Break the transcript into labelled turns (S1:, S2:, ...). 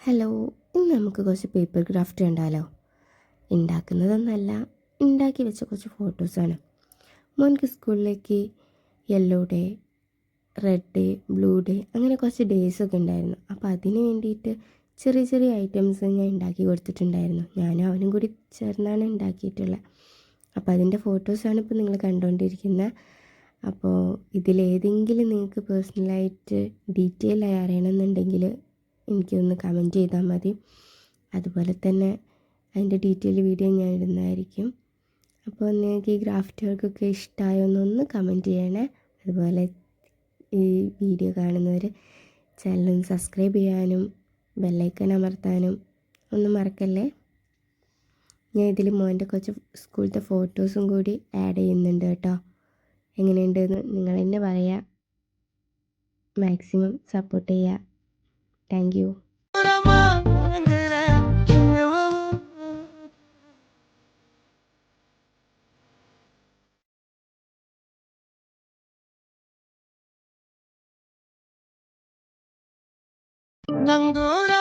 S1: Hello, ഇന്ന് നമുക്ക് കുറച്ച് പേപ്പർ ക്രാഫ്റ്റ് കണ്ടാലോ? ഉണ്ടാക്കുന്നതൊന്നല്ല, ഉണ്ടാക്കി വെച്ച കുറച്ച് ഫോട്ടോസാണ്. മോനിക്ക് സ്കൂളിലേക്ക് yellow day, red day, blue day അങ്ങനെ കുറച്ച് ഡേയ്സൊക്കെ ഉണ്ടായിരുന്നു. അപ്പോൾ അതിന് വേണ്ടിയിട്ട് ചെറിയ ചെറിയ ഐറ്റംസ് ഞാൻ ഉണ്ടാക്കി കൊടുത്തിട്ടുണ്ടായിരുന്നു. ഞാനും അവനും കൂടി ചേർന്നാണ് ഉണ്ടാക്കിയിട്ടുള്ളത്. അപ്പോൾ അതിൻ്റെ ഫോട്ടോസാണ് ഇപ്പോൾ നിങ്ങൾ കണ്ടുകൊണ്ടിരിക്കുന്നത്. അപ്പോൾ ഇതിലേതെങ്കിലും നിങ്ങൾക്ക് പേഴ്സണലായിട്ട് ഡീറ്റെയിൽ ആയി അറിയണമെന്നുണ്ടെങ്കിൽ എനിക്കൊന്ന് കമൻറ്റ് ചെയ്താൽ മതി. അതുപോലെ തന്നെ അതിൻ്റെ ഡീറ്റെയിൽ വീഡിയോ ഞാൻ ഇടുന്നതായിരിക്കും. അപ്പോൾ നിങ്ങൾക്ക് ഈ ക്രാഫ്റ്റ് വർക്കൊക്കെ ഇഷ്ടമായോന്നൊന്ന് കമൻറ്റ് ചെയ്യണേ. അതുപോലെ ഈ വീഡിയോ കാണുന്നവർ ചാനലൊന്ന് സബ്സ്ക്രൈബ് ചെയ്യാനും ബെല്ലൈക്കൺ അമർത്താനും ഒന്നും മറക്കല്ലേ. ഞാൻ ഇതിൽ മോൻ്റെ കുറച്ച് സ്കൂളത്തെ ഫോട്ടോസും കൂടി ആഡ് ചെയ്യുന്നുണ്ട് കേട്ടോ. എങ്ങനെയുണ്ടെന്ന് നിങ്ങൾ തന്നെ പറയുക. മാക്സിമം സപ്പോർട്ട് ചെയ്യുക. Thank you.
S2: Nangura